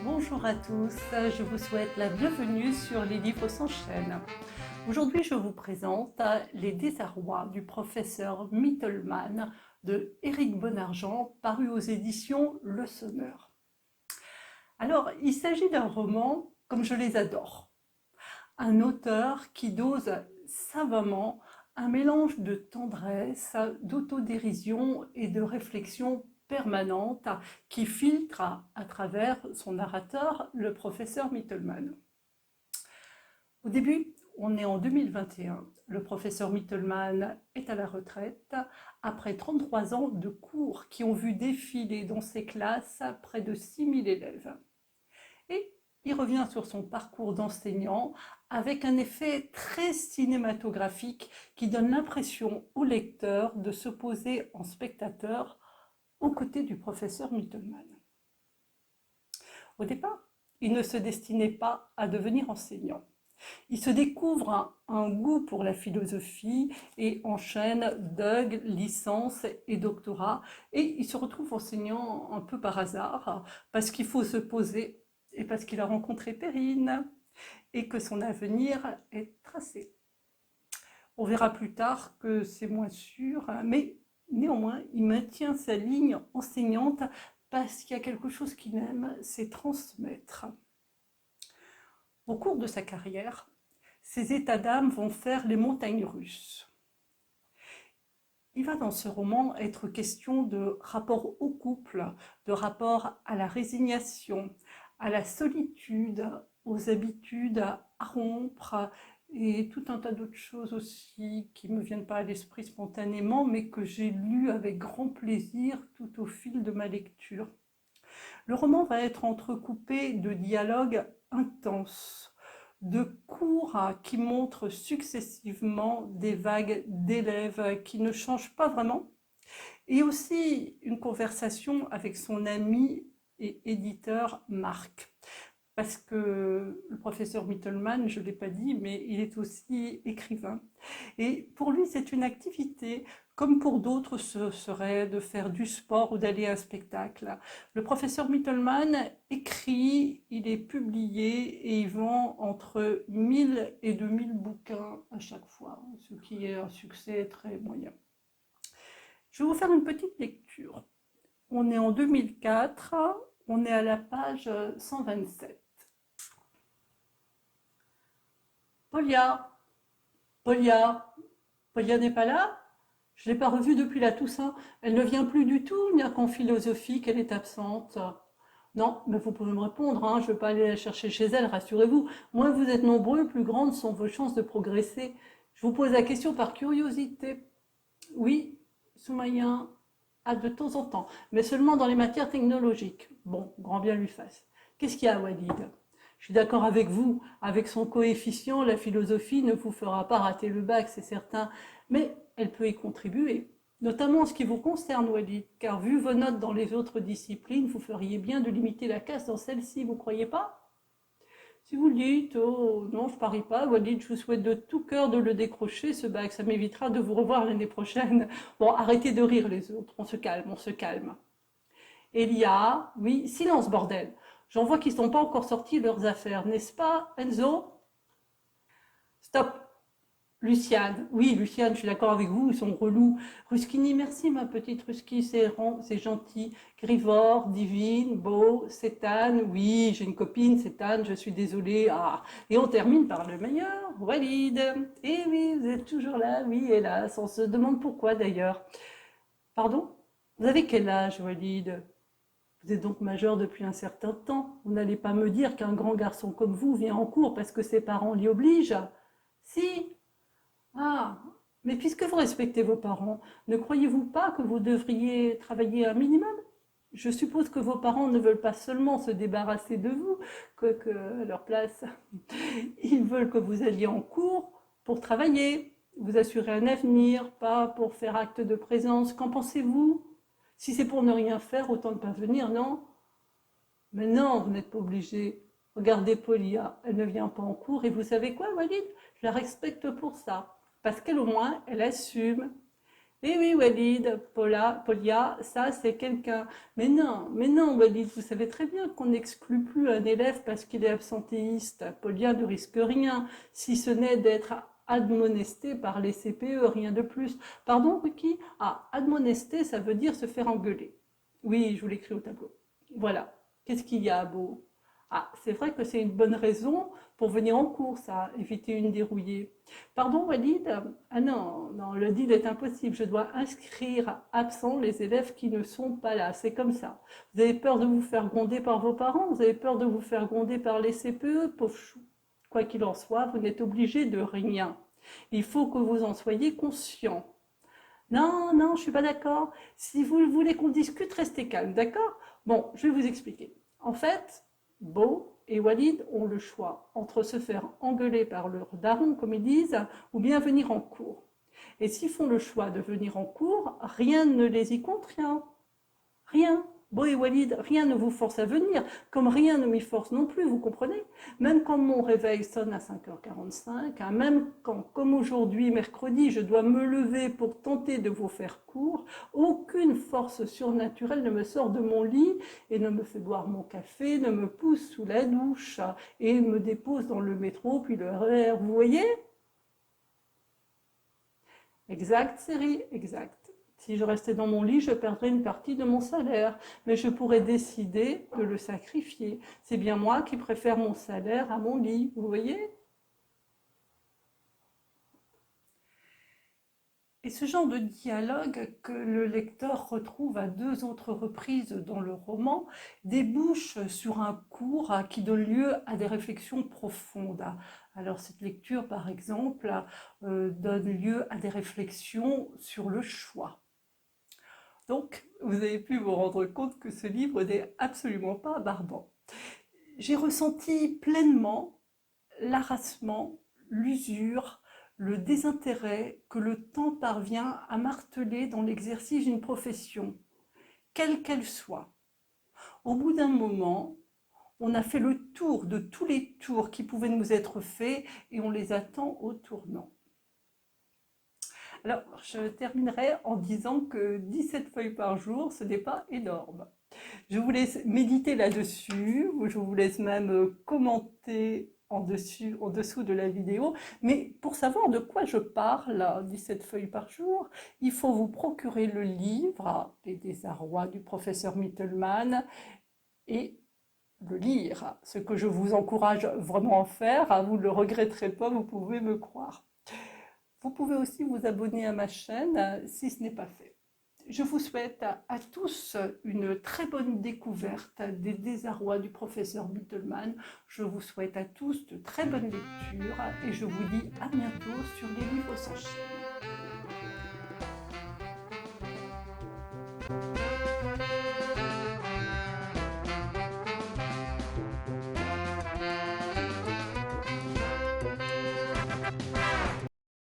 Bonjour à tous, je vous souhaite la bienvenue sur Les Livres s'enchaînent. Aujourd'hui, je vous présente Les désarrois du professeur Mittelmann de Éric Bonargent, paru aux éditions Le Sonneur. Alors, il s'agit d'un roman comme je les adore. Un auteur qui dose savamment un mélange de tendresse, d'autodérision et de réflexion permanente qui filtre à travers son narrateur, le professeur Mittelmann. Au début, on est en 2021. Le professeur Mittelmann est à la retraite après 33 ans de cours qui ont vu défiler dans ses classes près de 6000 élèves. Et il revient sur son parcours d'enseignant avec un effet très cinématographique qui donne l'impression au lecteur de se poser en spectateur aux côtés du professeur Mittelmann. Au départ, il ne se destinait pas à devenir enseignant. Il se découvre un goût pour la philosophie et enchaîne DUG, licence et doctorat. Et il se retrouve enseignant un peu par hasard parce qu'il faut se poser et parce qu'il a rencontré Perrine et que son avenir est tracé. On verra plus tard que c'est moins sûr, mais néanmoins, il maintient sa ligne enseignante parce qu'il y a quelque chose qu'il aime, c'est transmettre. Au cours de sa carrière, ses états d'âme vont faire les montagnes russes. Il va dans ce roman être question de rapport au couple, de rapport à la résignation, à la solitude, aux habitudes à rompre et tout un tas d'autres choses aussi qui ne me viennent pas à l'esprit spontanément, mais que j'ai lues avec grand plaisir tout au fil de ma lecture. Le roman va être entrecoupé de dialogues intenses, de cours qui montrent successivement des vagues d'élèves qui ne changent pas vraiment, et aussi une conversation avec son ami et éditeur Marc. Parce que le professeur Mittelmann, je ne l'ai pas dit, mais il est aussi écrivain. Et pour lui, c'est une activité, comme pour d'autres, ce serait de faire du sport ou d'aller à un spectacle. Le professeur Mittelmann écrit, il est publié et il vend entre 1000 et 2000 bouquins à chaque fois, ce qui est un succès très moyen. Je vais vous faire une petite lecture. On est en 2004, on est à la page 127. Polia, Polia, Polia n'est pas là? Je ne l'ai pas revue depuis la Toussaint. Elle ne vient plus du tout, bien qu'en philosophie, qu'elle est absente. Non, mais vous pouvez me répondre, hein, je ne vais pas aller la chercher chez elle, rassurez-vous. Moins vous êtes nombreux, plus grandes sont vos chances de progresser. Je vous pose la question par curiosité. Oui, Soumaïa, de temps en temps, mais seulement dans les matières technologiques. Bon, grand bien lui fasse. Qu'est-ce qu'il y a, Walid? Je suis d'accord avec vous, avec son coefficient, la philosophie ne vous fera pas rater le bac, c'est certain, mais elle peut y contribuer, notamment en ce qui vous concerne, Walid, car vu vos notes dans les autres disciplines, vous feriez bien de limiter la casse dans celle-ci, vous croyez pas? Si vous le dites, oh non, je parie pas, Walid, je vous souhaite de tout cœur de le décrocher, ce bac, ça m'évitera de vous revoir l'année prochaine. Bon, arrêtez de rire les autres, on se calme, on se calme. Elia, oui, silence bordel. J'en vois qu'ils ne sont pas encore sortis leurs affaires, n'est-ce pas, Enzo? Stop. Luciane, oui, Luciane, je suis d'accord avec vous, ils sont relous. Ruskini, merci ma petite Ruski, c'est gentil. Grivor, Divine, Beau, Cétane, oui, j'ai une copine, Cétane, je suis désolée. Ah. Et on termine par le meilleur, Walid. Et oui, vous êtes toujours là, oui, hélas, on se demande pourquoi d'ailleurs. Pardon? Vous avez quel âge, Walid? Vous êtes donc majeur depuis un certain temps. Vous n'allez pas me dire qu'un grand garçon comme vous vient en cours parce que ses parents l'y obligent. Si. Ah, mais puisque vous respectez vos parents, ne croyez-vous pas que vous devriez travailler un minimum? Je suppose que vos parents ne veulent pas seulement se débarrasser de vous, que à leur place, ils veulent que vous alliez en cours pour travailler, vous assurer un avenir, pas pour faire acte de présence. Qu'en pensez-vous? Si c'est pour ne rien faire, autant ne pas venir, non? Mais non, vous n'êtes pas obligé. Regardez Polia, elle ne vient pas en cours et vous savez quoi, Walid? Je la respecte pour ça. Parce qu'elle au moins, elle assume. Eh oui, Walid, Polia, ça c'est quelqu'un. Mais non, Walid, vous savez très bien qu'on n'exclut plus un élève parce qu'il est absentéiste. Polia ne risque rien, si ce n'est d'être admonesté par les CPE, rien de plus. Pardon, Ruki? Ah, admonesté, ça veut dire se faire engueuler. Oui, je vous l'écris au tableau. Voilà. Qu'est-ce qu'il y a, Beau? Ah, c'est vrai que c'est une bonne raison pour venir en cours, ça, éviter une dérouillée. Pardon, Walid? Ah non, non, le deal est impossible. Je dois inscrire absents les élèves qui ne sont pas là. C'est comme ça. Vous avez peur de vous faire gronder par vos parents? Vous avez peur de vous faire gronder par les CPE? Pauvre chou. Quoi qu'il en soit, vous n'êtes obligé de rien. Il faut que vous en soyez conscient. Non, non, je suis pas d'accord. Si vous voulez qu'on discute, restez calme, d'accord? Bon, je vais vous expliquer. En fait, Beau et Walid ont le choix entre se faire engueuler par leur daron, comme ils disent, ou bien venir en cours. Et s'ils font le choix de venir en cours, rien ne les y contraint. Rien. Beau et Walid, rien ne vous force à venir, comme rien ne m'y force non plus, vous comprenez? Même quand mon réveil sonne à 5h45, hein, même quand, comme aujourd'hui, mercredi, je dois me lever pour tenter de vous faire court, aucune force surnaturelle ne me sort de mon lit et ne me fait boire mon café, ne me pousse sous la douche et me dépose dans le métro, puis le RER, vous voyez? Exact, série, exact. Si je restais dans mon lit, je perdrais une partie de mon salaire, mais je pourrais décider de le sacrifier. C'est bien moi qui préfère mon salaire à mon lit, vous voyez? Et ce genre de dialogue que le lecteur retrouve à deux autres reprises dans le roman débouche sur un cours qui donne lieu à des réflexions profondes. Alors cette lecture, par exemple, donne lieu à des réflexions sur le choix. Donc, vous avez pu vous rendre compte que ce livre n'est absolument pas barbant. J'ai ressenti pleinement l'harassement, l'usure, le désintérêt que le temps parvient à marteler dans l'exercice d'une profession, quelle qu'elle soit. Au bout d'un moment, on a fait le tour de tous les tours qui pouvaient nous être faits et on les attend au tournant. Alors, je terminerai en disant que 17 feuilles par jour, ce n'est pas énorme. Je vous laisse méditer là-dessus, je vous laisse même commenter en dessous de la vidéo. Mais pour savoir de quoi je parle, 17 feuilles par jour, il faut vous procurer le livre Les désarrois du professeur Mittelman et le lire, ce que je vous encourage vraiment à faire. Vous ne le regretterez pas, vous pouvez me croire. Vous pouvez aussi vous abonner à ma chaîne si ce n'est pas fait. Je vous souhaite à tous une très bonne découverte des désarrois du professeur Mittelman. Je vous souhaite à tous de très bonnes lectures et je vous dis à bientôt sur les livres sans chaîne.